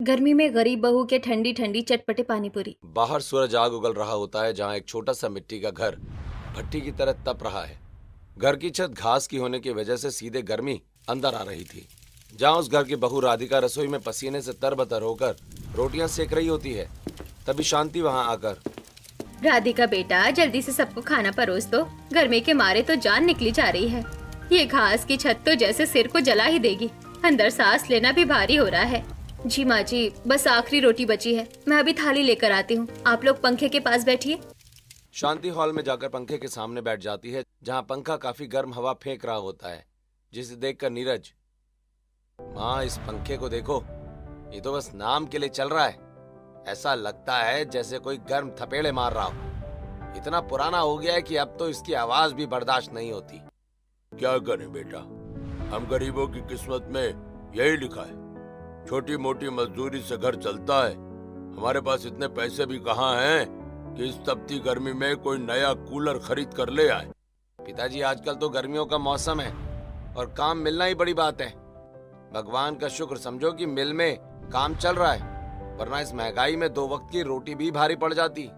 गर्मी में गरीब बहू के ठंडी ठंडी चटपटे पानी पूरी। बाहर सूरज आग उगल रहा होता है, जहाँ एक छोटा सा मिट्टी का घर भट्टी की तरह तप रहा है। घर की छत घास की होने की वजह से सीधे गर्मी अंदर आ रही थी। जहाँ उस घर की बहू राधिका रसोई में पसीने से तरबतर होकर रोटियां सेक रही होती है, तभी शांति वहां आकर, राधिका बेटा, जल्दी से सबको खाना परोस दो। गर्मी के मारे तो जान निकली जा रही है। ये घास की छत तो जैसे सिर को जला ही देगी। अंदर सांस लेना भी भारी हो रहा है। जी माँ जी, बस आखिरी रोटी बची है, मैं अभी थाली लेकर आती हूँ। आप लोग पंखे के पास बैठिए। शांति हॉल में जाकर पंखे के सामने बैठ जाती है, जहाँ पंखा काफी गर्म हवा फेंक रहा होता है, जिसे देखकर नीरज, माँ इस पंखे को देखो, ये तो बस नाम के लिए चल रहा है। ऐसा लगता है जैसे कोई गर्म थपेड़े मार रहा हो। इतना पुराना हो गया है कि अब तो इसकी आवाज भी बर्दाश्त नहीं होती। क्या करें बेटा, हम गरीबों की किस्मत में यही लिखा है। छोटी मोटी मजदूरी से घर चलता है। हमारे पास इतने पैसे भी कहाँ हैं कि इस तपती गर्मी में कोई नया कूलर खरीद कर ले आए। पिताजी, आजकल तो गर्मियों का मौसम है और काम मिलना ही बड़ी बात है। भगवान का शुक्र समझो कि मिल में काम चल रहा है, वरना इस महंगाई में 2 वक्त की रोटी भी भारी पड़ जाती।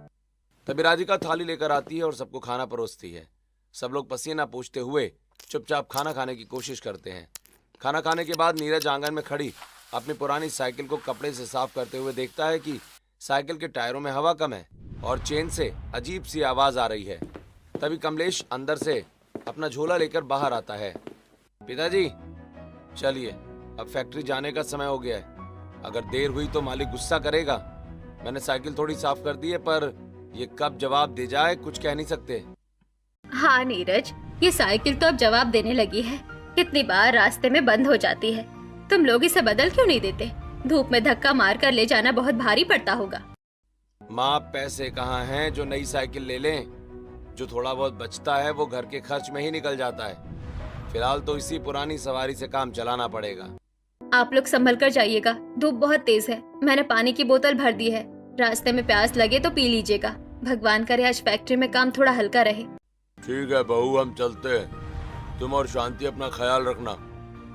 तभी राधिका थाली लेकर आती है और सबको खाना परोसती है। सब लोग पसीना पोंछते हुए चुपचाप खाना खाने की कोशिश करते हैं। खाना खाने के बाद नीरज आंगन में खड़ी अपनी पुरानी साइकिल को कपड़े से साफ करते हुए देखता है कि साइकिल के टायरों में हवा कम है और चेन से अजीब सी आवाज आ रही है। तभी कमलेश अंदर से अपना झोला लेकर बाहर आता है। पिताजी चलिए, अब फैक्ट्री जाने का समय हो गया है। अगर देर हुई तो मालिक गुस्सा करेगा। मैंने साइकिल थोड़ी साफ कर दी है, पर ये कब जवाब दे जाए कुछ कह नहीं सकते। हाँ नीरज, ये साइकिल तो अब जवाब देने लगी है। कितनी बार रास्ते में बंद हो जाती है। तुम लोग इसे बदल क्यों नहीं देते? धूप में धक्का मार कर ले जाना बहुत भारी पड़ता होगा। माँ, पैसे कहाँ हैं जो नई साइकिल ले लें? जो थोड़ा बहुत बचता है वो घर के खर्च में ही निकल जाता है। फिलहाल तो इसी पुरानी सवारी से काम चलाना पड़ेगा। आप लोग संभल कर जाइएगा, धूप बहुत तेज है। मैंने पानी की बोतल भर दी है, रास्ते में प्यास लगे तो पी लीजिएगा। भगवान करे आज फैक्ट्री में काम थोड़ा हल्का रहे। ठीक है बहू, हम चलते हैं। तुम और शांति अपना ख्याल रखना।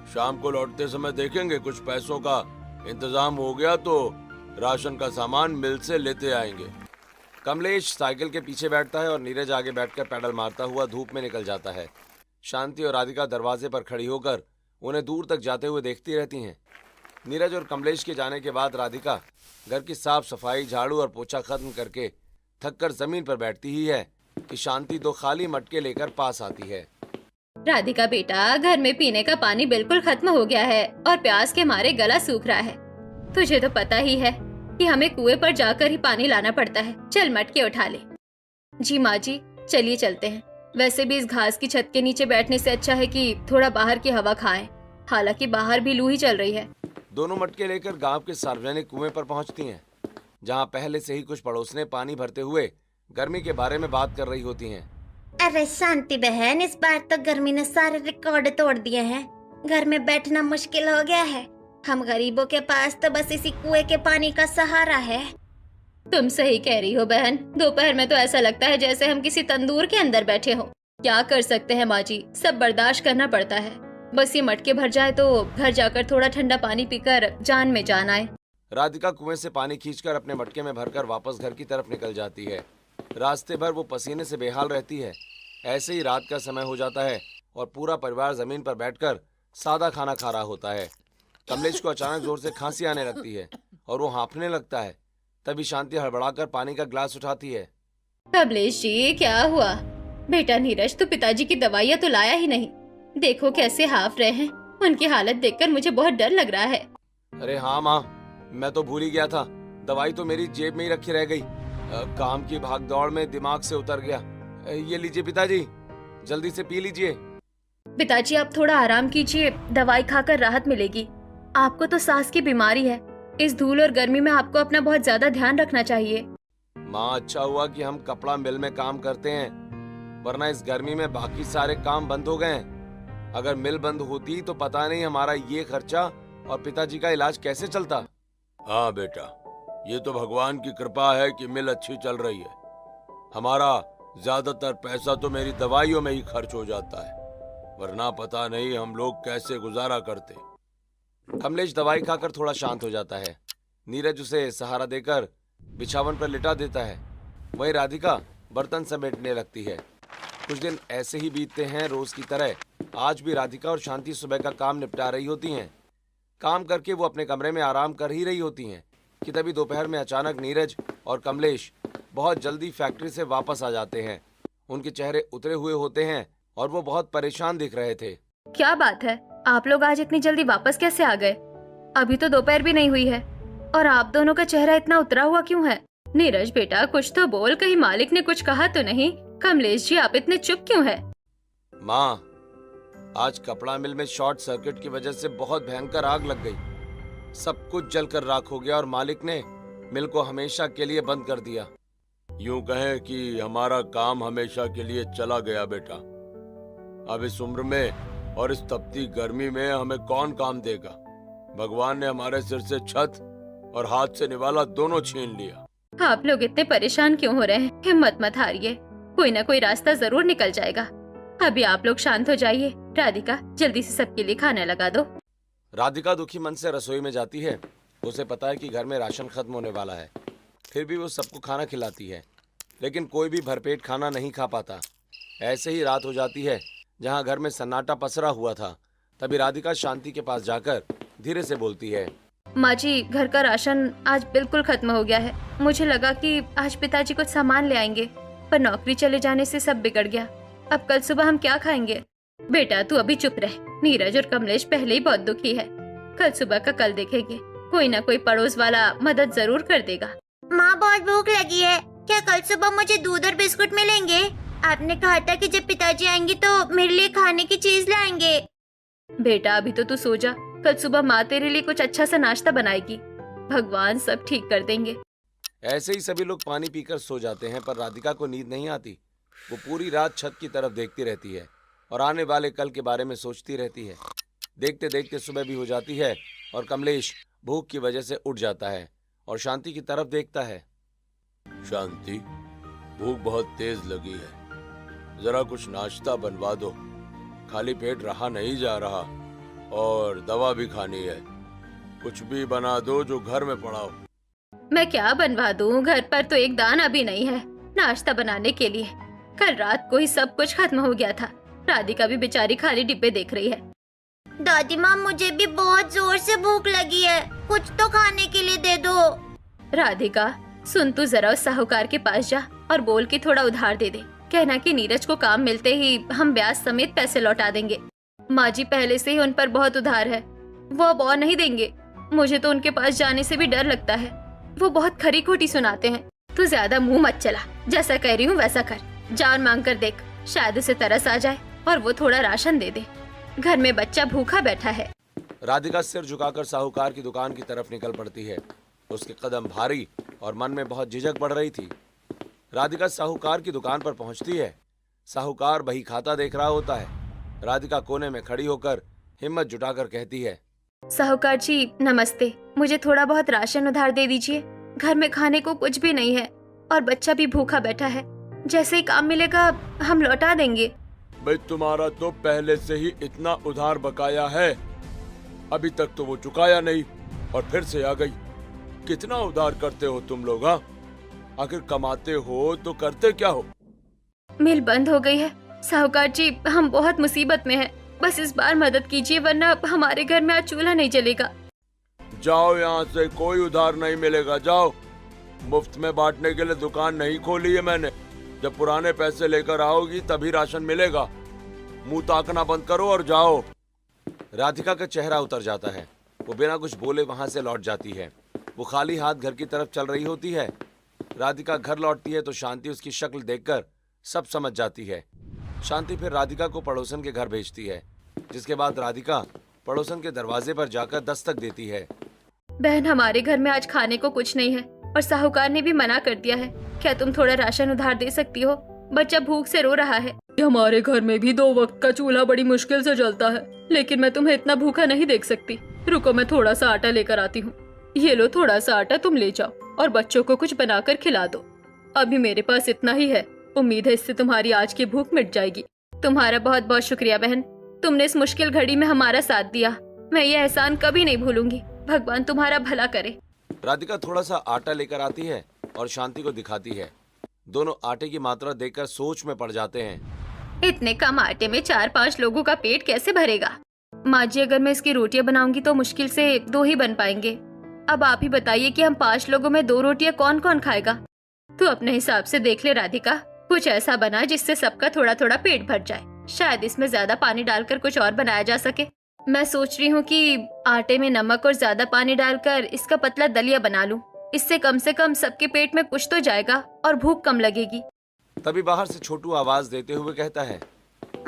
शाम को लौटते समय देखेंगे कुछ पैसों का इंतजाम हो गया तो राशन का सामान मिल से लेते आएंगे। कमलेश साइकिल के पीछे बैठता है और नीरज आगे बैठकर पैडल मारता हुआ धूप में निकल जाता है। शांति और राधिका दरवाजे पर खड़ी होकर उन्हें दूर तक जाते हुए देखती रहती हैं। नीरज और कमलेश के जाने के बाद राधिका घर की साफ सफाई, झाड़ू और पोछा खत्म करके थककर जमीन पर बैठती ही है कि शांति 2 खाली मटके लेकर पास आती है। राधिका बेटा, घर में पीने का पानी बिल्कुल खत्म हो गया है और प्यास के मारे गला सूख रहा है। तुझे तो पता ही है कि हमें कुएं पर जाकर ही पानी लाना पड़ता है। चल मटके उठा ले। जी माँ जी, चलिए चलते हैं। वैसे भी इस घास की छत के नीचे बैठने से अच्छा है कि थोड़ा बाहर की हवा खाएं। हालांकि बाहर भी लू ही चल रही है। दोनों मटके लेकर गांव के सार्वजनिक कुएं पर पहुंचती हैं, जहां पहले से ही कुछ पड़ोसने पानी भरते हुए गर्मी के बारे में बात कर रही होती हैं। अरे शांति बहन, इस बार तो गर्मी ने सारे रिकॉर्ड तोड़ दिए हैं। घर में बैठना मुश्किल हो गया है। हम गरीबों के पास तो बस इसी कुएं के पानी का सहारा है। तुम सही कह रही हो बहन। दोपहर में तो ऐसा लगता है जैसे हम किसी तंदूर के अंदर बैठे हो। क्या कर सकते हैं माँ जी, सब बर्दाश्त करना पड़ता है। बस ये मटके भर जाए तो घर जाकर थोड़ा ठंडा पानी पीकर जान में जान आए। राधिका कुएं से पानी खींचकर अपने मटके में भरकर वापस घर की तरफ निकल जाती है। रास्ते भर वो पसीने से बेहाल रहती है। ऐसे ही रात का समय हो जाता है और पूरा परिवार जमीन पर बैठकर सादा खाना खा रहा होता है। कमलेश को अचानक जोर से खांसी आने लगती है और वो हांफने लगता है। तभी शांति हड़बड़ाकर पानी का गिलास उठाती है। कमलेश जी, क्या हुआ? बेटा नीरज तो पिताजी की दवाइयाँ तो लाया ही नहीं। देखो कैसे हाफ रहे हैं। उनकी हालत देखकर मुझे बहुत डर लग रहा है। अरे हाँ माँ, मैं तो भूल ही गया था। दवाई तो मेरी जेब में ही रखी रह गई। काम की भागदौड़ में दिमाग से उतर गया। ये लीजिए पिताजी, जल्दी से पी लीजिए। पिताजी आप थोड़ा आराम कीजिए, दवाई खाकर राहत मिलेगी। आपको तो सांस की बीमारी है। इस धूल और गर्मी में आपको अपना बहुत ज्यादा ध्यान रखना चाहिए। माँ, अच्छा हुआ कि हम कपड़ा मिल में काम करते हैं, वरना इस गर्मी में बाकी सारे काम बंद हो गए हैं। अगर मिल बंद होती तो पता नहीं हमारा ये खर्चा और पिताजी का इलाज कैसे चलता। हाँ बेटा, ये तो भगवान की कृपा है कि मिल अच्छी चल रही है। हमारा ज्यादातर पैसा तो मेरी दवाइयों में ही खर्च हो जाता है, वरना पता नहीं हम लोग कैसे गुजारा करते। कमलेश दवाई खाकर थोड़ा शांत हो जाता है। नीरज उसे सहारा देकर बिछावन पर लिटा देता है। वहीं राधिका बर्तन समेटने लगती है। कुछ दिन ऐसे ही बीतते हैं रोज की तरह। आज भी राधिका और शांति सुबह का काम निपटा रही होती हैं। काम करके वो अपने कमरे में आराम कर ही रही होती हैं कि तभी दोपहर में अचानक नीरज और कमलेश बहुत जल्दी फैक्ट्री से वापस आ जाते हैं। उनके चेहरे उतरे हुए होते हैं और वो बहुत परेशान दिख रहे थे। क्या बात है, आप लोग आज इतनी जल्दी वापस कैसे आ गए? अभी तो दोपहर भी नहीं हुई है और आप दोनों का चेहरा इतना उतरा हुआ क्यों है? नीरज बेटा कुछ तो बोल, कहीं मालिक ने कुछ कहा तो नहीं? कमलेश जी आप इतने चुप क्यों हैं? माँ, आज कपड़ा मिल में शॉर्ट सर्किट की वजह से बहुत भयंकर आग लग गई। सब कुछ जलकर राख हो गया और मालिक ने मिल को हमेशा के लिए बंद कर दिया। यूं कहें कि हमारा काम हमेशा के लिए चला गया बेटा। अब इस उम्र में और इस तपती गर्मी में हमें कौन काम देगा? भगवान ने हमारे सिर से छत और हाथ से निवाला दोनों छीन लिया। आप लोग इतने परेशान क्यों हो रहे हैं? हिम्मत मत हारिए, कोई ना कोई रास्ता जरूर निकल जाएगा। अभी आप लोग शांत हो जाइए। राधिका जल्दी से सबके लिए खाना लगा दो। राधिका दुखी मन से रसोई में जाती है। उसे पता है कि घर में राशन खत्म होने वाला है, फिर भी वो सबको खाना खिलाती है, लेकिन कोई भी भरपेट खाना नहीं खा पाता। ऐसे ही रात हो जाती है जहाँ घर में सन्नाटा पसरा हुआ था। तभी राधिका शांति के पास जाकर धीरे से बोलती है, माँ जी घर का राशन आज बिल्कुल खत्म हो गया है। मुझे लगा कि आज पिताजी कुछ सामान ले आएंगे, पर नौकरी चले जाने से सब बिगड़ गया। अब कल सुबह हम क्या खाएंगे? बेटा तू अभी चुप रह। नीरज और कमलेश पहले ही बहुत दुखी है। कल सुबह का कल देखेंगे। कोई ना कोई पड़ोस वाला मदद जरूर कर देगा। माँ बहुत भूख लगी है, क्या कल सुबह मुझे दूध और बिस्कुट मिलेंगे? आपने कहा था कि जब पिताजी आएंगे तो मेरे लिए खाने की चीज लाएंगे। बेटा अभी तो तू सो जा, कल सुबह माँ तेरे लिए कुछ अच्छा सा नाश्ता बनाएगी। भगवान सब ठीक कर देंगे। ऐसे ही सभी लोग पानी पीकर सो जाते हैं, पर राधिका को नींद नहीं आती। वो पूरी रात छत की तरफ देखती रहती है और आने वाले कल के बारे में सोचती रहती है। देखते देखते सुबह भी हो जाती है और कमलेश भूख की वजह से उठ जाता है और शांति की तरफ देखता है। शांति, भूख बहुत तेज लगी है, जरा कुछ नाश्ता बनवा दो। खाली पेट रहा नहीं जा रहा और दवा भी खानी है। कुछ भी बना दो जो घर में पड़ा हो। मैं क्या बनवा दूं? घर पर तो एक दाना भी नहीं है नाश्ता बनाने के लिए। कल रात को ही सब कुछ खत्म हो गया था। राधिका भी बेचारी खाली डिब्बे देख रही है। दादी माँ मुझे भी बहुत जोर से भूख लगी है, कुछ तो खाने के लिए दे दो। राधिका सुन, तू जरा उस साहूकार के पास जा और बोल के थोड़ा उधार दे दे। कहना कि नीरज को काम मिलते ही हम ब्याज समेत पैसे लौटा देंगे। माँ जी पहले से ही उन पर बहुत उधार है, वो अब और नहीं देंगे। मुझे तो उनके पास जाने से भी डर लगता है, वो बहुत खरी खोटी सुनाते हैं। तू ज्यादा मुंह मत चला, जैसा कह रही हूँ वैसा कर। जान मांग कर देख, शायद उसे तरस आ जाए और वो थोड़ा राशन दे दे। घर में बच्चा भूखा बैठा है। राधिका सिर झुकाकर साहूकार की दुकान की तरफ निकल पड़ती है। उसके कदम भारी और मन में बहुत झिझक बढ़ रही थी। राधिका साहूकार की दुकान पर पहुंचती है। साहूकार बही खाता देख रहा होता है। राधिका कोने में खड़ी होकर हिम्मत जुटाकर कहती है, साहूकार जी नमस्ते, मुझे थोड़ा बहुत राशन उधार दे दीजिए। घर में खाने को कुछ भी नहीं है और बच्चा भी भूखा बैठा है। जैसे ही काम मिलेगा हम लौटा देंगे। भाई तुम्हारा तो पहले से ही इतना उधार बकाया है, अभी तक तो वो चुकाया नहीं और फिर से आ गई। कितना उधार करते हो तुम लोग? हाँ, आखिर कमाते हो तो करते क्या हो? मिल बंद हो गई है साहूकार जी, हम बहुत मुसीबत में हैं। बस इस बार मदद कीजिए वरना हमारे घर में आज चूल्हा नहीं जलेगा। जाओ यहाँ से, कोई उधार नहीं मिलेगा। जाओ, मुफ्त में बांटने के लिए दुकान नहीं खोली है मैंने। जब पुराने पैसे लेकर आओगी तभी राशन मिलेगा। मुंह ताकना बंद करो और जाओ। राधिका का चेहरा उतर जाता है। वो बिना कुछ बोले वहां से लौट जाती है। वो खाली हाथ घर की तरफ चल रही होती है। राधिका घर लौटती है तो शांति उसकी शक्ल देखकर सब समझ जाती है। शांति फिर राधिका को पड़ोसन के घर भेजती है, जिसके बाद राधिका पड़ोसन के दरवाजे पर जाकर दस्तक देती है। बहन, हमारे घर में आज खाने को कुछ नहीं है और साहूकार ने भी मना कर दिया है। क्या तुम थोड़ा राशन उधार दे सकती हो? बच्चा भूख से रो रहा है। हमारे घर में भी 2 वक्त का चूल्हा बड़ी मुश्किल से जलता है, लेकिन मैं तुम्हें इतना भूखा नहीं देख सकती। रुको, मैं थोड़ा सा आटा लेकर आती हूँ। ये लो, थोड़ा सा आटा तुम ले जाओ और बच्चों को कुछ बनाकर खिला दो। अभी मेरे पास इतना ही है, उम्मीद है इससे तुम्हारी आज की भूख मिट जाएगी। तुम्हारा बहुत बहुत शुक्रिया बहन, तुमने इस मुश्किल घड़ी में हमारा साथ दिया। मैं ये एहसान कभी नहीं भूलूंगी। भगवान तुम्हारा भला करे। राधिका थोड़ा सा आटा लेकर आती है और शांति को दिखाती है। दोनों आटे की मात्रा देखकर सोच में पड़ जाते हैं। इतने कम आटे में 4-5 लोगों का पेट कैसे भरेगा? माँ जी, अगर मैं इसकी रोटियां बनाऊंगी तो मुश्किल से 2 ही बन पाएंगे। अब आप ही बताइए कि हम 5 लोगों में 2 रोटियां कौन कौन खाएगा? तू अपने हिसाब से देख ले राधिका, कुछ ऐसा बना जिससे सबका थोड़ा थोड़ा पेट भर जाए। शायद इसमें ज्यादा पानी डालकर कुछ और बनाया जा सके। मैं सोच रही हूँ कि आटे में नमक और ज्यादा पानी डालकर इसका पतला दलिया बना लूं। इससे कम से कम सबके पेट में कुछ तो जाएगा और भूख कम लगेगी। तभी बाहर से छोटू आवाज देते हुए कहता है,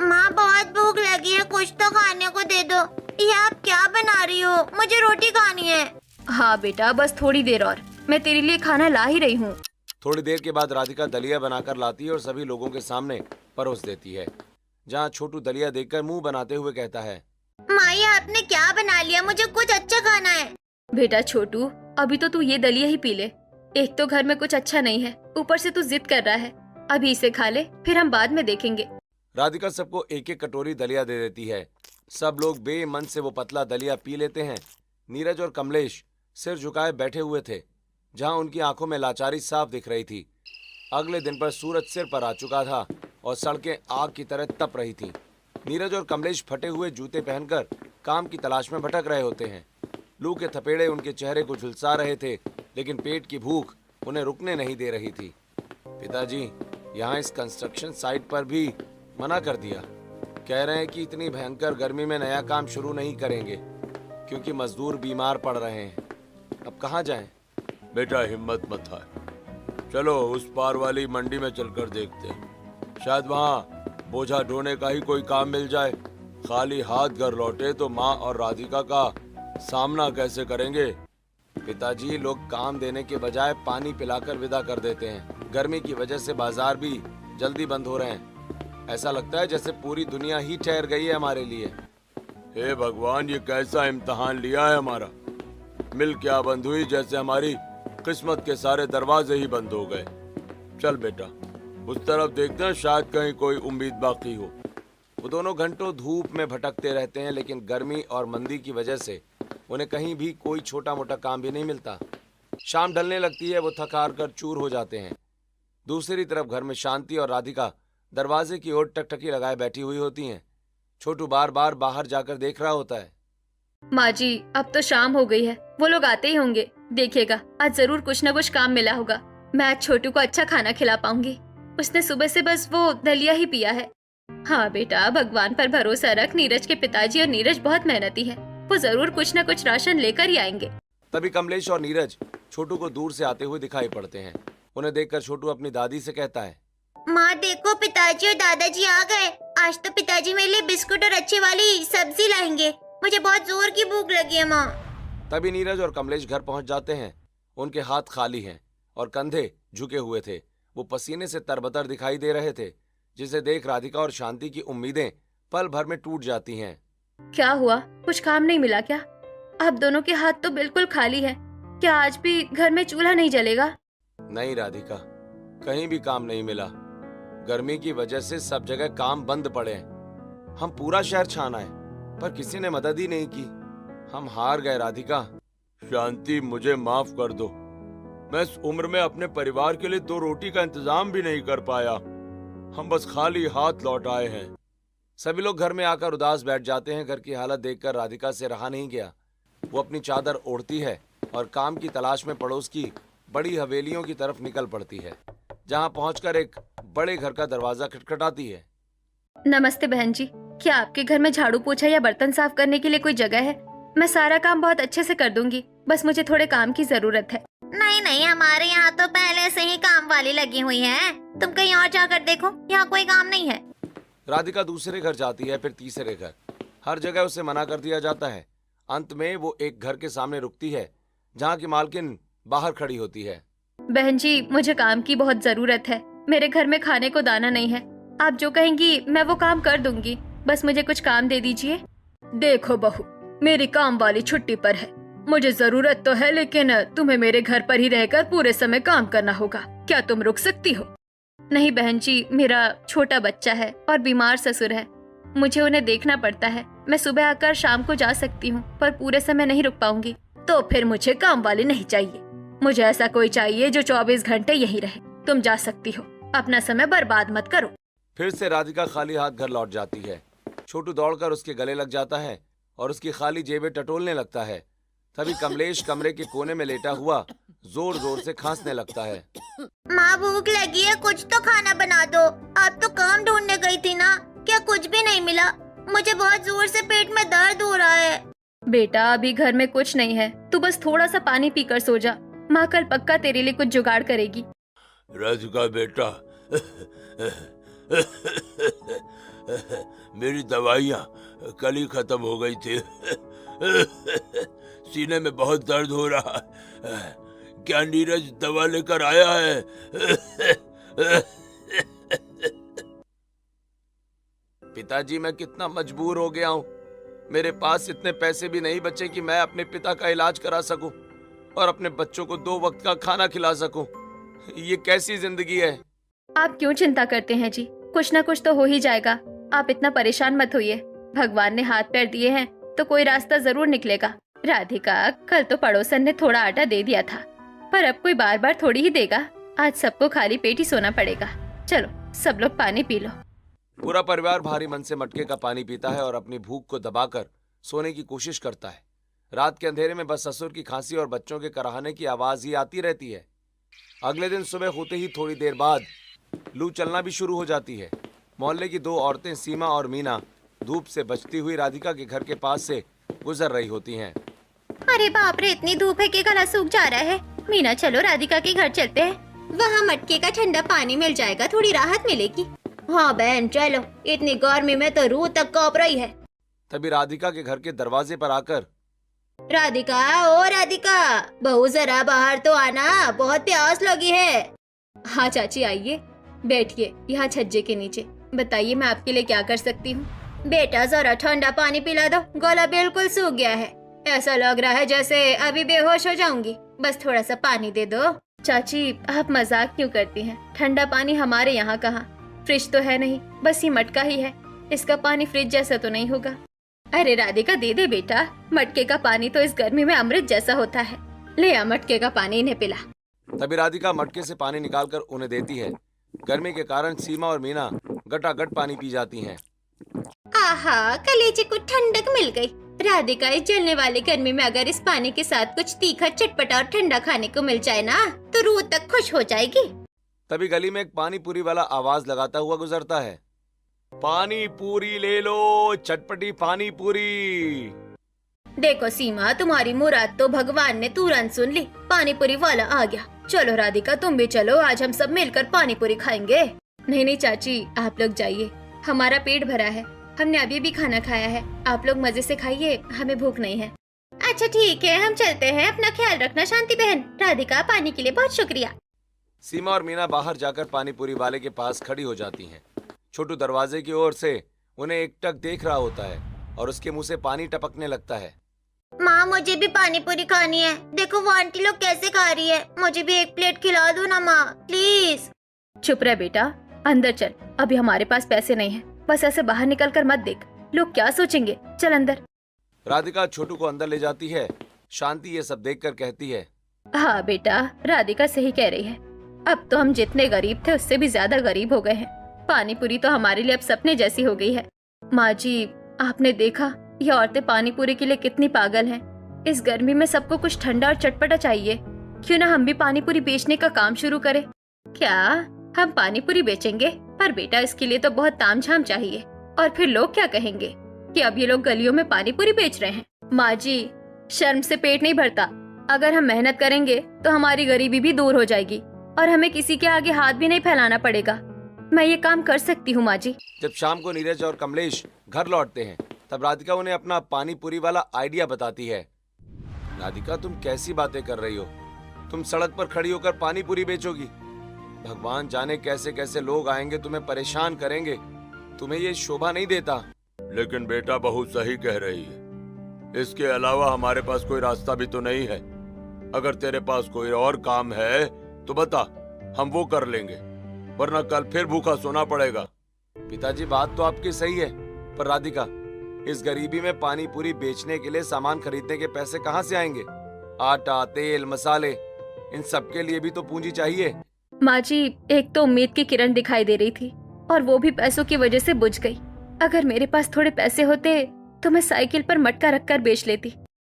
माँ बहुत भूख लगी है, कुछ तो खाने को दे दो। ये आप क्या बना रही हो? मुझे रोटी खानी है। हाँ बेटा, बस थोड़ी देर और, मैं तेरे लिए खाना ला ही रही हूँ। थोड़ी देर के बाद राधिका दलिया बनाकर लाती है और सभी लोगों के सामने परोस देती है। जहाँ छोटू दलिया देखकर मुंह बनाते हुए कहता है, माँ ये आपने क्या बना लिया? मुझे कुछ अच्छा खाना है। बेटा छोटू, अभी तो तू ये दलिया ही पी ले। एक तो घर में कुछ अच्छा नहीं है, ऊपर से तू जिद कर रहा है। अभी इसे खा ले, फिर हम बाद में देखेंगे। राधिका सबको एक एक कटोरी दलिया दे देती है। सब लोग बेमन से वो पतला दलिया पी लेते हैं। नीरज और कमलेश सिर झुकाए बैठे हुए थे, जहां उनकी आंखों में लाचारी साफ दिख रही थी। अगले दिन पर सूरज सिर पर आ चुका था और सड़कें आग की तरह तप रही थीं। नीरज और कमलेश फटे हुए जूते पहनकर काम की तलाश में भटक रहे होते हैं। लू के थपेड़े उनके चेहरे को झुलसा रहे थे, लेकिन पेट की भूख उन्हें रुकने नहीं दे रही थी। पिताजी यहाँ इस कंस्ट्रक्शन साइट पर भी मना कर दिया। कह रहे हैं कि इतनी भयंकर गर्मी में नया काम शुरू नहीं करेंगे क्योंकि मजदूर बीमार पड़ रहे हैं। अब कहाँ जाएं? बेटा हिम्मत मत हार, चलो उस पार वाली मंडी में चलकर देखते हैं। शायद वहाँ बोझा ढोने का ही कोई काम मिल जाए। खाली हाथ घर लौटे तो माँ और राधिका का सामना कैसे करेंगे? पिताजी लोग काम देने के बजाय पानी पिलाकर विदा कर देते हैं। गर्मी की वजह से बाजार भी जल्दी बंद हो रहे हैं। ऐसा लगता है जैसे पूरी दुनिया ही ठहर गई है हमारे लिए। हे भगवान, ये कैसा इम्तिहान लिया है हमारा। मिल क्या बंद हुई जैसे हमारी किस्मत के सारे दरवाजे ही बंद हो गए। चल बेटा उस तरफ देखते हैं, शायद कहीं कोई उम्मीद बाकी हो। वो दोनों घंटों धूप में भटकते रहते हैं, लेकिन गर्मी और मंदी की वजह से उन्हें कहीं भी कोई छोटा मोटा काम भी नहीं मिलता। शाम ढलने लगती है, वो थक हार कर चूर हो जाते हैं। दूसरी तरफ घर में शांति और राधिका दरवाजे की ओर टकटकी लगाए बैठी हुई होती हैं। छोटू बार बार बाहर जाकर देख रहा होता है। माँ जी, अब तो शाम हो गई है, वो लोग आते ही होंगे। देखिएगा आज जरूर कुछ न कुछ काम मिला होगा। मैं आज छोटू को अच्छा खाना खिला पाऊंगी। उसने सुबह से बस वो दलिया ही पिया है। हाँ बेटा, भगवान पर भरोसा रख। नीरज के पिताजी और नीरज बहुत मेहनती है, वो जरूर कुछ न कुछ राशन लेकर ही आएंगे। तभी कमलेश और नीरज छोटू को दूर से आते हुए दिखाई पड़ते हैं। उन्हें देखकर छोटू अपनी दादी से कहता है, माँ देखो पिताजी और दादाजी आ गए। आज तो पिताजी मेरे लिए बिस्कुट और अच्छी वाली सब्जी लाएंगे। मुझे बहुत जोर की भूख लगी है माँ। तभी नीरज और कमलेश घर पहुंच जाते हैं। उनके हाथ खाली हैं और कंधे झुके हुए थे। वो पसीने से तरबतर दिखाई दे रहे थे, जिसे देख राधिका और शांति की उम्मीदें पल भर में टूट जाती हैं। क्या हुआ, कुछ काम नहीं मिला क्या? अब दोनों के हाथ तो बिल्कुल खाली है। क्या आज भी घर में चूल्हा नहीं जलेगा? नहीं राधिका, कहीं भी काम नहीं मिला। गर्मी की वजह से सब जगह काम बंद पड़े हैं। हम पूरा शहर छाना है पर किसी ने मदद ही नहीं की। हम हार गए राधिका। शांति, मुझे माफ कर दो। मैं इस उम्र में अपने परिवार के लिए 2 रोटी का इंतजाम भी नहीं कर पाया। हम बस खाली हाथ लौट आए हैं। सभी लोग घर में आकर उदास बैठ जाते हैं। घर की हालत देखकर राधिका से रहा नहीं गया। वो अपनी चादर ओढ़ती है और काम की तलाश में पड़ोस की बड़ी हवेलियों की तरफ निकल पड़ती है, जहां पहुंचकर एक बड़े घर का दरवाजा खटखटाती है। नमस्ते बहन जी, क्या आपके घर में झाड़ू पोछा या बर्तन साफ करने के लिए कोई जगह है? मैं सारा काम बहुत अच्छे से कर दूंगी, बस मुझे थोड़े काम की जरूरत है। नहीं नहीं, हमारे यहाँ तो पहले से ही काम वाली लगी हुई है। तुम कहीं और जाकर देखो, यहाँ कोई काम नहीं है। राधिका दूसरे घर जाती है, फिर तीसरे घर। हर जगह उसे मना कर दिया जाता है। अंत में वो एक घर के सामने रुकती है, जहाँ की मालकिन बाहर खड़ी होती है। बहन जी, मुझे काम की बहुत जरूरत है। मेरे घर में खाने को दाना नहीं है। आप जो कहेंगी मैं वो काम कर दूंगी, बस मुझे कुछ काम दे दीजिए। देखो बहू, मेरी काम वाली छुट्टी पर है। मुझे जरूरत तो है, लेकिन तुम्हें मेरे घर पर ही रहकर पूरे समय काम करना होगा। क्या तुम रुक सकती हो? नहीं बहन जी, मेरा छोटा बच्चा है और बीमार ससुर है, मुझे उन्हें देखना पड़ता है। मैं सुबह आकर शाम को जा सकती हूँ, पर पूरे समय नहीं रुक पाऊंगी। तो फिर मुझे काम वाली नहीं चाहिए। मुझे ऐसा कोई चाहिए जो 24 घंटे यहीं रहे। तुम जा सकती हो, अपना समय बर्बाद मत करो। फिर से राधिका खाली हाथ घर लौट जाती है। छोटू दौड़कर उसके गले लग जाता है और उसकी खाली जेबें टटोलने लगता है। तभी कमलेश कमरे के कोने में लेटा हुआ जोर जोर से खांसने लगता है। माँ भूख लगी है, कुछ तो खाना बना दो। आप तो काम ढूंढने गई थी ना, क्या कुछ भी नहीं मिला? मुझे बहुत जोर से पेट में दर्द हो रहा है। बेटा अभी घर में कुछ नहीं है, तू बस थोड़ा सा पानी पीकर सो जा। माँ कल पक्का तेरे लिए कुछ जुगाड़ करेगी। राधिका बेटा, मेरी दवाइयाँ कल ही खत्म हो गई थी। सीने में बहुत दर्द हो रहा है। क्या नीरज दवा लेकर आया है? पिताजी, मैं कितना मजबूर हो गया हूँ। मेरे पास इतने पैसे भी नहीं बचे कि मैं अपने पिता का इलाज करा सकूं और अपने बच्चों को 2 वक्त का खाना खिला सकूं। ये कैसी जिंदगी है? आप क्यों चिंता करते हैं जी, कुछ ना कुछ तो हो ही जाएगा। आप इतना परेशान मत होइए। भगवान ने हाथ पैर दिए हैं तो कोई रास्ता जरूर निकलेगा। राधिका, कल तो पड़ोसन ने थोड़ा आटा दे दिया था, पर अब कोई बार बार थोड़ी ही देगा। आज सबको खाली पेट ही सोना पड़ेगा। चलो सब लोग पानी पी लो। पूरा परिवार भारी मन से मटके का पानी पीता है और अपनी भूख को दबाकर सोने की कोशिश करता है। रात के अंधेरे में बस ससुर की खांसी और बच्चों के कराहने की आवाज ही आती रहती है। अगले दिन सुबह होते ही थोड़ी देर बाद लू चलना भी शुरू हो जाती है। मोहल्ले की 2 औरतें सीमा और मीना धूप से बचती हुई राधिका के घर के पास से गुजर रही होती हैं। अरे बाप रे, इतनी धूप है कि गला सूख जा रहा है। मीना चलो राधिका के घर चलते हैं, वहाँ मटके का ठंडा पानी मिल जाएगा, थोड़ी राहत मिलेगी। हाँ बहन चलो, इतनी गर्मी में तो रूह तक कांप रही है। तभी राधिका के घर के दरवाजे पर आकर राधिका, ओ राधिका, बहू जरा बाहर तो आना, बहुत प्यास लगी है। हाँ चाची आइए, बैठिए यहाँ छज्जे के नीचे। बताइए मैं आपके लिए क्या कर सकती हूँ? बेटा जरा ठंडा पानी पिला दो, गला बिल्कुल सूख गया है। ऐसा लग रहा है जैसे अभी बेहोश हो जाऊंगी। बस थोड़ा सा पानी दे दो। चाची आप मजाक क्यों करती हैं? ठंडा पानी हमारे यहाँ कहाँ, फ्रिज तो है नहीं, बस ये मटका ही है। इसका पानी फ्रिज जैसा तो नहीं होगा। अरे राधिका दे दे बेटा, मटके का पानी तो इस गर्मी में अमृत जैसा होता है। ले आ मटके का पानी, इन्हें पिला। तभी राधिका मटके से पानी निकालकर उन्हें देती है। गर्मी के कारण सीमा और मीना गटागट पानी पी जाती हैं। आहा, कलेजे को ठंडक मिल गई। राधिका, इस जलने वाली गर्मी में अगर इस पानी के साथ कुछ तीखा चटपटा और ठंडा खाने को मिल जाए ना, तो रूह तक खुश हो जाएगी। तभी गली में एक पानी पूरी वाला आवाज लगाता हुआ गुजरता है। पानी पूरी ले लो, चटपटी पानी पूरी। देखो सीमा, तुम्हारी मुराद तो भगवान ने तुरंत सुन ली। पानी पूरी वाला आ गया। चलो राधिका तुम भी चलो, आज हम सब मिलकर पानी पूरी खाएंगे। नहीं नहीं चाची, आप लोग जाइए, हमारा पेट भरा है, हमने अभी भी खाना खाया है। आप लोग मजे से खाइए, हमें भूख नहीं है। अच्छा ठीक है, हम चलते हैं। अपना ख्याल रखना शांति बहन। राधिका, पानी के लिए बहुत शुक्रिया। सीमा और मीना बाहर जाकर पानी पूरी वाले के पास खड़ी हो जाती हैं। छोटू दरवाजे की ओर से उन्हें एकटक देख रहा होता है और उसके मुंह से पानी टपकने लगता है। माँ मुझे भी पानी पूरी खानी है। देखो वो आंटी लोग कैसे खा रही है, मुझे भी एक प्लेट खिला दो ना माँ, प्लीज। चुप रह बेटा, अंदर चल। अभी हमारे पास पैसे नहीं है, बस ऐसे बाहर निकल कर मत देख, लोग क्या सोचेंगे। चल अंदर। राधिका छोटू को अंदर ले जाती है। शांति ये सब देखकर कहती है, हाँ बेटा, राधिका सही कह रही है। अब तो हम जितने गरीब थे उससे भी ज्यादा गरीब हो गए हैं। पानी पूरी तो हमारे लिए अब सपने जैसी हो गई है। माँ जी, आपने देखा ये औरतें पानी पूरी के लिए कितनी पागल हैं। इस गर्मी में सबको कुछ ठंडा और चटपटा चाहिए। क्यों ना हम भी पानी पूरी बेचने का काम शुरू करें? क्या हम पानी पूरी बेचेंगे? पर बेटा इसके लिए तो बहुत तामझाम चाहिए, और फिर लोग क्या कहेंगे कि अब ये लोग गलियों में पानी पूरी बेच रहे हैं। माँ जी, शर्म से पेट नहीं भरता। अगर हम मेहनत करेंगे तो हमारी गरीबी भी दूर हो जाएगी और हमें किसी के आगे हाथ भी नहीं फैलाना पड़ेगा। मैं ये काम कर सकती हूँ माँ जी। जब शाम को नीरज और कमलेश घर लौटते हैं तब राधिका उन्हें अपना पानी पूरी वाला आइडिया बताती है। राधिका, तुम कैसी बातें कर रही हो? तुम सड़क पर खड़ी होकर पानी पूरी बेचोगी? भगवान जाने कैसे कैसे लोग आएंगे, तुम्हें परेशान करेंगे। तुम्हें ये शोभा नहीं देता। लेकिन बेटा बहू सही कह रही है। इसके अलावा हमारे पास कोई रास्ता भी तो नहीं है। अगर तेरे पास कोई और काम है तो बता, हम वो कर लेंगे, वरना कल फिर भूखा सोना पड़ेगा। पिताजी, बात तो आपकी सही है, पर राधिका, इस गरीबी में पानी पूरी बेचने के लिए सामान खरीदने के पैसे कहाँ से आएंगे? आटा, तेल, मसाले, इन सब के लिए भी तो पूंजी चाहिए। माँ जी, एक तो उम्मीद की किरण दिखाई दे रही थी और वो भी पैसों की वजह से बुझ गई। अगर मेरे पास थोड़े पैसे होते तो मैं साइकिल पर मटका रखकर बेच लेती।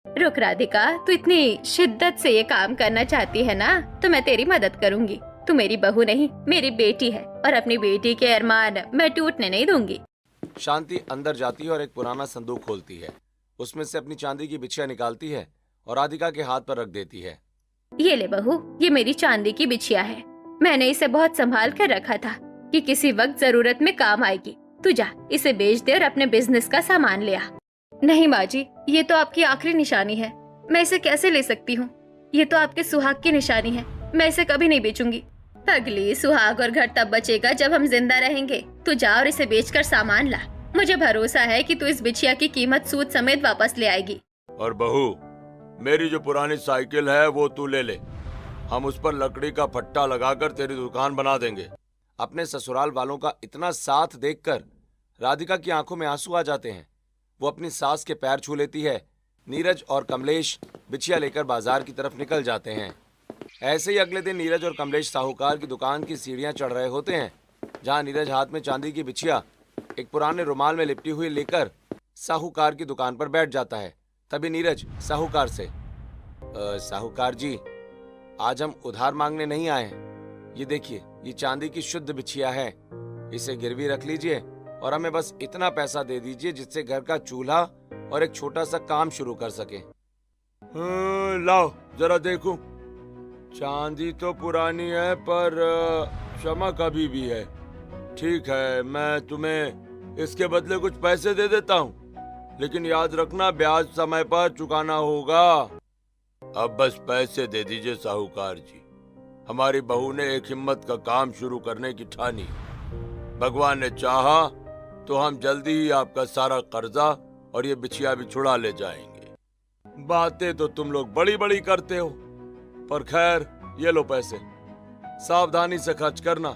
रुक राधिका, तू इतनी शिद्दत से ये काम करना चाहती है ना, तो मैं तेरी मदद करूंगी। तू मेरी बहू नहीं, मेरी बेटी है और अपनी बेटी के अरमान मैं टूटने नहीं दूंगी। शांति अंदर जाती है और एक पुराना संदूक खोलती है। उसमें से अपनी चांदी की बिछिया निकालती है और राधिका के हाथ पर रख देती है। ये ले बहू, ये मेरी चांदी की बिछिया है। मैंने इसे बहुत संभाल कर रखा था कि किसी वक्त जरूरत में काम आएगी। तू जा, इसे बेच दे और अपने बिजनेस का सामान ले आ। नहीं माँ जी, ये तो आपकी आखिरी निशानी है, मैं इसे कैसे ले सकती हूँ? ये तो आपके सुहाग की निशानी है, मैं इसे कभी नहीं बेचूंगी। पगली, सुहाग और घर तब बचेगा जब हम जिंदा रहेंगे। तू जा और इसे बेचकर सामान ला। मुझे भरोसा है कि तू इस बिछिया की कीमत सूद समेत वापस ले आएगी। और बहू, मेरी जो पुरानी साइकिल है वो तू ले ले। हम उस पर लकड़ी का फट्टा लगाकर तेरी दुकान बना देंगे। अपने ससुराल वालों का इतना साथ देखकर राधिका की आंखों में आंसू आ जाते हैं। वो अपनी सास के पैर छू लेती है। नीरज और कमलेश बिछिया लेकर बाजार की तरफ निकल जाते हैं। ऐसे ही अगले दिन नीरज और कमलेश साहूकार की दुकान की सीढ़ियां चढ़ रहे होते हैं, जहां नीरज हाथ में चांदी की बिछिया एक पुराने रुमाल में लिपटी हुई लेकर साहूकार की दुकान पर बैठ जाता है। तभी नीरज साहूकार से, साहूकार जी, आज हम उधार मांगने नहीं आए हैं। ये देखिए, ये चांदी की शुद्ध बिछिया है, इसे गिरवी रख लीजिए और हमें बस इतना पैसा दे दीजिए जिससे घर का चूल्हा और एक छोटा सा काम शुरू कर सके। लाओ जरा देखूं। चांदी तो पुरानी है पर चमक अभी भी है। ठीक है, मैं तुम्हें इसके बदले कुछ पैसे दे देता हूँ, लेकिन याद रखना ब्याज समय पर चुकाना होगा। अब बस पैसे दे दीजिए साहूकार जी। हमारी बहू ने एक हिम्मत का काम शुरू करने की ठानी। भगवान ने चाहा तो हम जल्दी ही आपका सारा कर्जा और ये बिछिया भी छुड़ा ले जाएंगे। बातें तो तुम लोग बड़ी बड़ी करते हो, पर खैर ये लो पैसे, सावधानी से खर्च करना,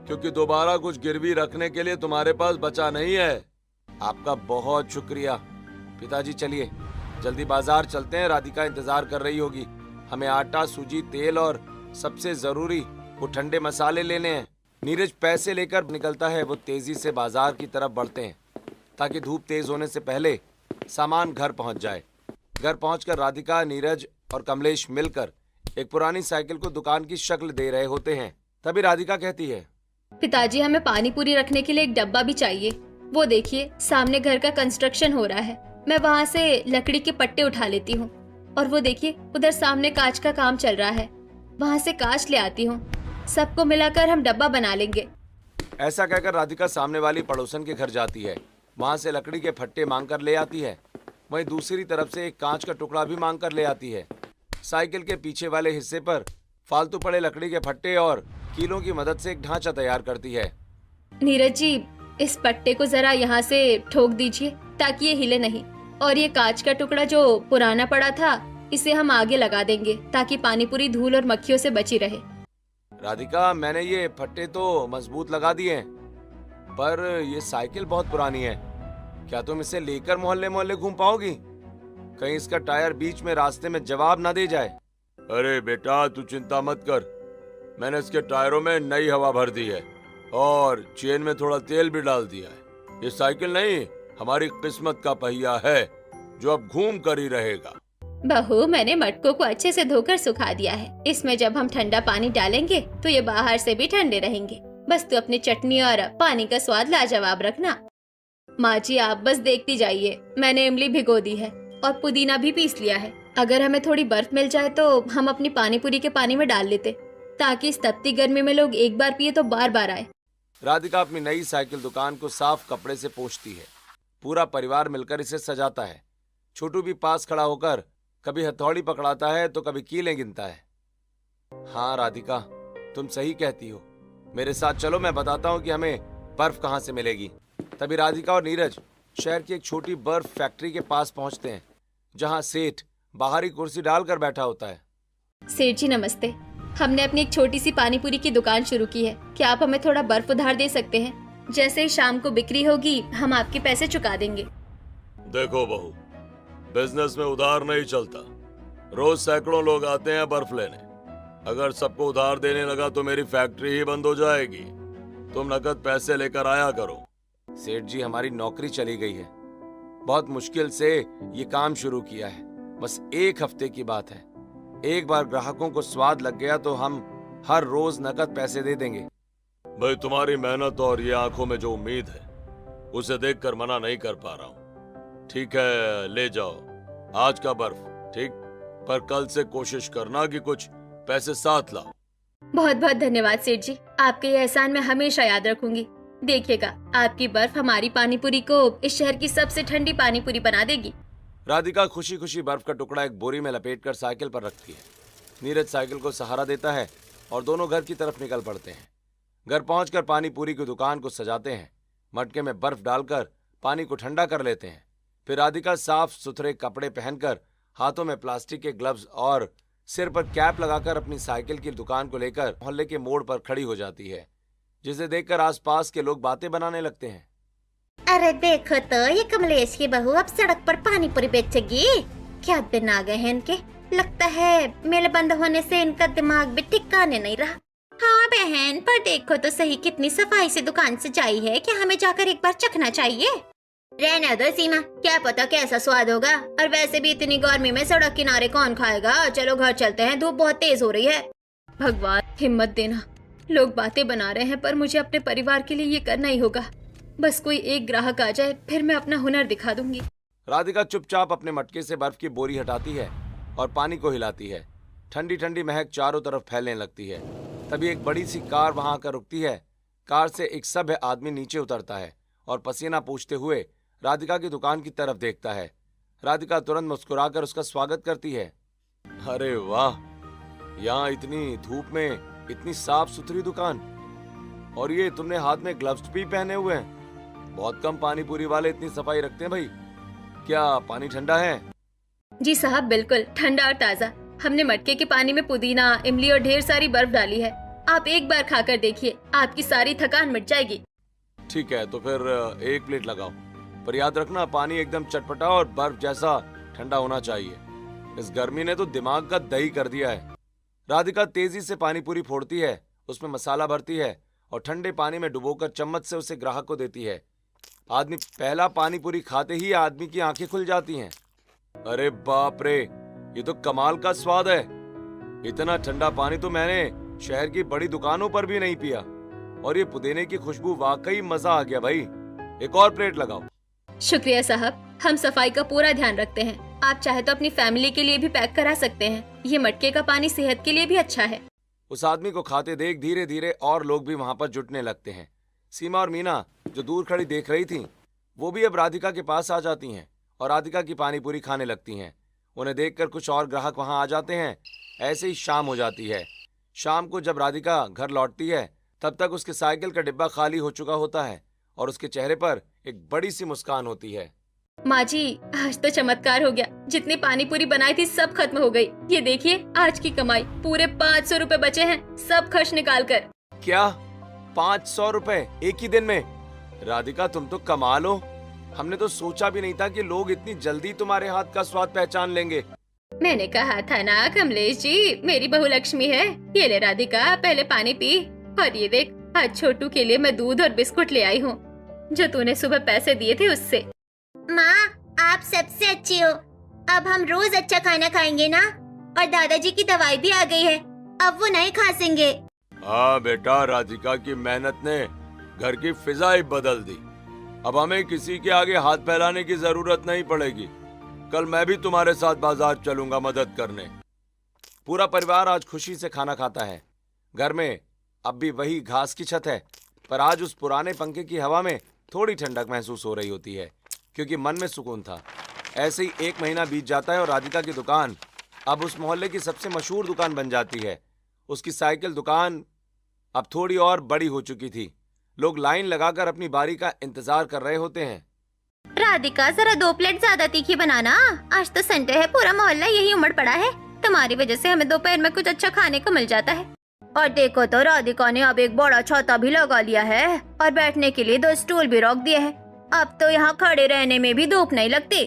क्योंकि दोबारा कुछ गिरवी रखने के लिए तुम्हारे पास बचा नहीं है। आपका बहुत शुक्रिया। पिताजी चलिए जल्दी बाजार चलते हैं, राधिका इंतजार कर रही होगी। हमें आटा, सूजी, तेल और सबसे जरूरी वो ठंडे मसाले लेने हैं। नीरज पैसे लेकर निकलता है। वो तेजी से बाजार की तरफ बढ़ते हैं ताकि धूप तेज होने से पहले सामान घर पहुंच जाए। घर पहुंचकर राधिका, नीरज और कमलेश मिलकर एक पुरानी साइकिल को दुकान की शक्ल दे रहे होते हैं। तभी राधिका कहती है, पिताजी, हमें पानी पूरी रखने के लिए एक डब्बा भी चाहिए। वो देखिए, सामने घर का कंस्ट्रक्शन हो रहा है। मैं वहाँ से लकड़ी के पट्टे उठा लेती हूँ और वो देखिए, उधर सामने कांच का काम चल रहा है, वहाँ से कांच ले आती हूँ। सबको मिलाकर हम डब्बा बना लेंगे। ऐसा कहकर राधिका सामने वाली पड़ोसन के घर जाती है। वहाँ से लकड़ी के फट्टे मांग कर ले आती है। वहीं दूसरी तरफ से एक कांच का टुकड़ा भी मांग कर ले आती है। साइकिल के पीछे वाले हिस्से पर फालतू पड़े लकड़ी के फट्टे और कीलों की मदद से एक ढांचा तैयार करती है। नीरज जी, इस पट्टे को जरा यहाँ से ठोक दीजिए ताकि ये हिले नहीं, और ये कांच का टुकड़ा जो पुराना पड़ा था इसे हम आगे लगा देंगे ताकि पानीपुरी धूल और मक्खियों से बची रहे। राधिका, मैंने ये फट्टे तो मजबूत लगा दिए हैं, पर ये साइकिल बहुत पुरानी है। क्या तुम इसे लेकर मोहल्ले मोहल्ले घूम पाओगी? कहीं इसका टायर बीच में रास्ते में जवाब ना दे जाए। अरे बेटा, तू चिंता मत कर, मैंने इसके टायरों में नई हवा भर दी है और चेन में थोड़ा तेल भी डाल दिया है। ये साइकिल नहीं, हमारी किस्मत का पहिया है जो अब घूम कर ही रहेगा। बहू, मैंने मटकों को अच्छे से धोकर सुखा दिया है। इसमें जब हम ठंडा पानी डालेंगे तो ये बाहर से भी ठंडे रहेंगे। बस तू अपनी चटनी और पानी का स्वाद लाजवाब रखना। माँ जी, आप बस देखती जाइए, मैंने इमली भिगो दी है और पुदीना भी पीस लिया है। अगर हमें थोड़ी बर्फ मिल जाए तो हम अपनी पानीपुरी के पानी में डाल लेते, ताकि इस तपती गर्मी में लोग एक बार पिए तो बार बार आए। राधिका अपनी नई साइकिल दुकान को साफ कपड़े से पोंछती है। पूरा परिवार मिलकर इसे सजाता है। छोटू भी पास खड़ा होकर कभी हथौड़ी पकड़ाता है तो कभी कीलें गिनता है। हाँ राधिका, तुम सही कहती हो। मेरे साथ चलो, मैं बताता हूँ कि हमें बर्फ कहाँ से मिलेगी। तभी राधिका और नीरज शहर की एक छोटी बर्फ फैक्ट्री के पास पहुँचते हैं, जहाँ सेठ बाहरी कुर्सी डालकर बैठा होता है। सेठ जी नमस्ते, हमने अपनी एक छोटी सी पानीपुरी की दुकान शुरू की है। क्या आप हमें थोड़ा बर्फ उधार दे सकते हैं? जैसे ही शाम को बिक्री होगी हम आपके पैसे चुका देंगे। देखो बहू, बिजनेस में उधार नहीं चलता। रोज सैकड़ों लोग आते हैं बर्फ लेने। अगर सबको उधार देने लगा तो मेरी फैक्ट्री ही बंद हो जाएगी। तुम नकद पैसे लेकर आया करो। सेठ जी, हमारी नौकरी चली गई है। बहुत मुश्किल से ये काम शुरू किया है। बस 1 हफ्ते की बात है। एक बार ग्राहकों को स्वाद लग गया तो हम हर रोज नकद पैसे दे देंगे। भाई, तुम्हारी मेहनत और ये आंखों में जो उम्मीद है उसे देखकर मना नहीं कर पा रहा हूँ। ठीक है, ले जाओ आज का बर्फ, ठीक? पर कल से कोशिश करना कि कुछ पैसे साथ लाओ। बहुत बहुत धन्यवाद सेठ जी, आपके ये एहसान मैं हमेशा याद रखूंगी। देखिएगा, आपकी बर्फ हमारी पानीपुरी को इस शहर की सबसे ठंडी पानीपुरी बना देगी। राधिका खुशी खुशी बर्फ का टुकड़ा एक बोरी में लपेटकर साइकिल पर रखती है। नीरज साइकिल को सहारा देता है और दोनों घर की तरफ निकल पड़ते हैं। घर पहुंचकर पानीपुरी की दुकान को सजाते हैं। मटके में बर्फ डालकर पानी को ठंडा कर लेते हैं। फिर राधिका साफ सुथरे कपड़े पहनकर, हाथों में प्लास्टिक के ग्लव्स और सिर पर कैप लगाकर अपनी साइकिल की दुकान को लेकर मोहल्ले के मोड़ पर खड़ी हो जाती है, जिसे देखकर आसपास के लोग बातें बनाने लगते हैं। अरे देखो तो, ये कमलेश की बहू अब सड़क पर पानी पूरी बेचेगी। क्या दिन आ गए हैं इनके। लगता है मेले बंद होने से इनका दिमाग भी ठिकाने नहीं रहा। हाँ बहन, पर देखो तो सही कितनी सफाई से दुकान सजाई है। क्या हमें जाकर एक बार चखना चाहिए? रहने दो सीमा, क्या पता कैसा स्वाद होगा। और वैसे भी इतनी गर्मी में सड़क किनारे कौन खाएगा। चलो घर चलते हैं, धूप बहुत तेज हो रही है। भगवान हिम्मत देना। लोग बातें बना रहे हैं पर मुझे अपने परिवार के लिए ये करना ही होगा। बस कोई एक ग्राहक आ जाए, फिर मैं अपना हुनर दिखा दूंगी। राधिका चुपचाप अपने मटके से बर्फ की बोरी हटाती है और पानी को हिलाती है। ठंडी ठंडी महक चारों तरफ फैलने लगती है। तभी एक बड़ी सी कार वहां आकर रुकती है। कार से एक सभ्य आदमी नीचे उतरता है और पसीना पोंछते हुए राधिका की दुकान की तरफ देखता है। राधिका तुरंत मुस्कुराकर उसका स्वागत करती है। अरे वाह, यहाँ इतनी धूप में इतनी साफ सुथरी दुकान, और ये तुमने हाथ में ग्लव्स भी पहने हुए हैं। बहुत कम पानी पूरी वाले इतनी सफाई रखते हैं भाई। क्या पानी ठंडा है? जी साहब, बिल्कुल ठंडा और ताज़ा। हमने मटके के पानी में पुदीना, इमली और ढेर सारी बर्फ डाली है। आप एक बार खाकर देखिए, आपकी सारी थकान मिट जाएगी। ठीक है, तो फिर 1 प्लेट लगाओ, पर याद रखना पानी एकदम चटपटा और बर्फ जैसा ठंडा होना चाहिए। इस गर्मी ने तो दिमाग का दही कर दिया है। राधिका तेजी से पानी पूरी फोड़ती है, उसमें मसाला भरती है और ठंडे पानी में डुबोकर चम्मच से उसे ग्राहक को देती है। आदमी पहला पानी पूरी खाते ही आदमी की आंखें खुल जाती हैं। अरे बाप रे, ये तो कमाल का स्वाद है। इतना ठंडा पानी तो मैंने शहर की बड़ी दुकानों पर भी नहीं पिया। और ये पुदीने की खुशबू, वाकई मजा आ गया भाई। एक और प्लेट लगाओ। शुक्रिया साहब, हम सफाई का पूरा ध्यान रखते हैं। आप चाहे तो अपनी फैमिली के लिए भी पैक करा सकते हैं। ये मटके का पानी सेहत के लिए भी अच्छा है। उस आदमी को खाते देख धीरे धीरे और लोग भी वहां पर जुटने लगते हैं। सीमा और मीना जो दूर खड़ी देख रही थीं, वो भी अब राधिका के पास आ जाती हैं और राधिका की पानी पूरी खाने लगती हैं। उन्हें देखकर कुछ और ग्राहक वहां आ जाते हैं। ऐसे ही शाम हो जाती है। शाम को जब राधिका घर लौटती है, तब तक उसके साइकिल का डिब्बा खाली हो चुका होता है और उसके चेहरे पर एक बड़ी सी मुस्कान होती है। माँ जी, आज तो चमत्कार हो गया। जितनी पानी पूरी बनाई थी सब खत्म हो गई। ये देखिए, आज की कमाई पूरे 500 रुपए बचे हैं, सब खर्च निकाल कर। क्या 500 रुपए एक ही दिन में? राधिका, तुम तो कमाल हो। हमने तो सोचा भी नहीं था कि लोग इतनी जल्दी तुम्हारे हाथ का स्वाद पहचान लेंगे। मैंने कहा था ना कमलेश जी, मेरी बहू लक्ष्मी है। ये ले राधिका, पहले पानी पी। और ये देख, आज छोटू के लिए मैं दूध और बिस्कुट ले आई हूँ, जो तूने सुबह पैसे दिए थे उससे। माँ, आप सबसे अच्छी हो। अब हम रोज अच्छा खाना खाएंगे ना। और दादाजी की दवाई भी आ गई है, अब वो नहीं खा सकेंगे। हाँ बेटा, राधिका की मेहनत ने घर की फिजा ही बदल दी। अब हमें किसी के आगे हाथ फैलाने की जरूरत नहीं पड़ेगी। कल मैं भी तुम्हारे साथ बाजार चलूंगा मदद करने। पूरा परिवार आज खुशी से खाना खाता है। घर में अब भी वही घास की छत है, पर आज उस पुराने पंखे की हवा में थोड़ी ठंडक महसूस हो रही होती है, क्योंकि मन में सुकून था। ऐसे ही 1 महीना बीत जाता है और राधिका की दुकान अब उस मोहल्ले की सबसे मशहूर दुकान बन जाती है। उसकी साइकिल दुकान अब थोड़ी और बड़ी हो चुकी थी। लोग लाइन लगाकर अपनी बारी का इंतजार कर रहे होते हैं। राधिका, जरा 2 प्लेट ज्यादा तीखी बनाना। आज तो संडे है, पूरा मोहल्ला यही उमड़ पड़ा है। तुम्हारी वजह से हमें दोपहर में कुछ अच्छा खाने को मिल जाता है। और देखो तो, राधिका ने अब एक बड़ा छाता भी लगा लिया है और बैठने के लिए 2 स्टूल भी रख दिए हैं। अब तो यहाँ खड़े रहने में भी धूप नहीं लगती।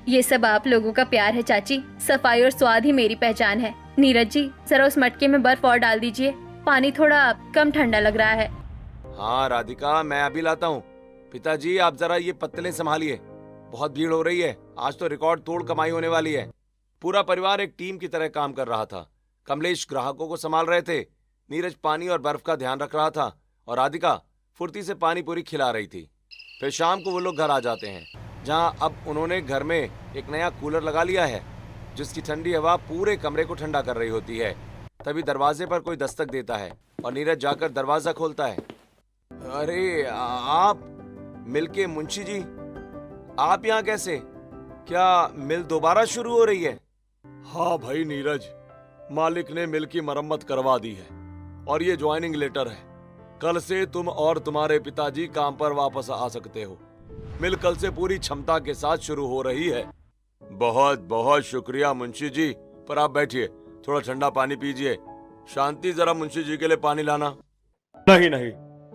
ये सब आप लोगों का प्यार है चाची। सफाई और स्वाद ही मेरी पहचान है। नीरज जी, जरा उस मटके में बर्फ और डाल दीजिए। पानी थोड़ा कम ठंडा लग रहा है। हाँ राधिका, मैं अभी लाता हूँ। पिताजी आप जरा ये पत्तलें संभालिए, बहुत भीड़ हो रही है। आज तो रिकॉर्ड तोड़ कमाई होने वाली है। पूरा परिवार एक टीम की तरह काम कर रहा था। कमलेश ग्राहकों को संभाल रहे थे, नीरज पानी और बर्फ का ध्यान रख रहा था और राधिका फुर्ती से पानी पूरी खिला रही थी। फिर शाम को वो लोग घर आ जाते हैं, जहाँ अब उन्होंने घर में एक नया कूलर लगा लिया है, जिसकी ठंडी हवा पूरे कमरे को ठंडा कर रही होती है। तभी दरवाजे पर कोई दस्तक देता है और नीरज जाकर दरवाजा खोलता है। अरे आप मिल के मुंशी जी, आप यहाँ कैसे? क्या मिल दोबारा शुरू हो रही है? हाँ भाई नीरज, मालिक ने मिल की मरम्मत करवा दी है और ये ज्वाइनिंग लेटर है। कल से तुम और तुम्हारे पिताजी काम पर वापस आ सकते हो। मिल कल से पूरी क्षमता के साथ शुरू हो रही है। बहुत बहुत शुक्रिया मुंशी जी, पर आप बैठिए, थोड़ा ठंडा पानी पीजिए। शांति, जरा मुंशी जी के लिए पानी लाना। नहीं नहीं,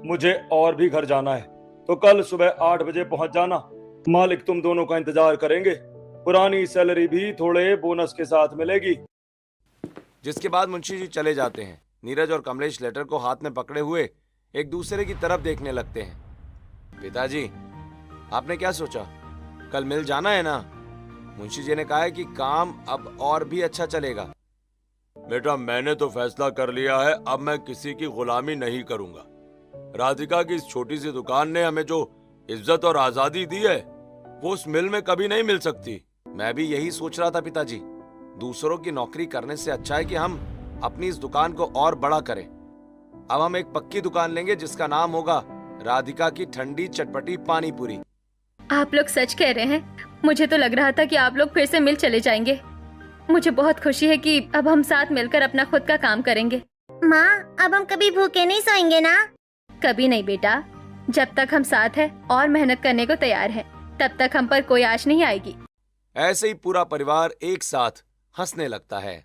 मुझे और भी घर जाना है, तो कल सुबह 8 बजे पहुंच जाना। मालिक तुम दोनों का इंतजार करेंगे। पुरानी सैलरी भी थोड़े बोनस के साथ मिलेगी। जिसके बाद मुंशी जी चले जाते हैं। नीरज और कमलेश लेटर को हाथ में पकड़े हुए एक दूसरे की तरफ देखने लगते हैं। पिताजी, आपने क्या सोचा? कल मिल जाना है ना? मुंशी जी ने कहा है कि काम अब और भी अच्छा चलेगा। बेटा, मैंने तो फैसला कर लिया है, अब मैं किसी की गुलामी नहीं करूंगा। राधिका की इस छोटी सी दुकान ने हमें जो इज्जत और आजादी दी है, वो उस मिल में कभी नहीं मिल सकती। मैं भी यही सोच रहा था पिताजी। दूसरों की नौकरी करने से अच्छा है कि हम अपनी इस दुकान को और बड़ा करें। अब हम एक पक्की दुकान लेंगे जिसका नाम होगा राधिका की ठंडी चटपटी पानी पूरी। आप लोग सच कह रहे हैं। मुझे तो लग रहा था कि आप लोग फिर से मिल चले जाएंगे। मुझे बहुत खुशी है कि अब हम साथ मिलकर अपना खुद का काम करेंगे। माँ, अब हम कभी भूखे नहीं सोएंगे ना? कभी नहीं बेटा, जब तक हम साथ हैं और मेहनत करने को तैयार हैं, तब तक हम पर कोई आश नहीं आएगी। ऐसे ही पूरा परिवार एक साथ हंसने लगता है।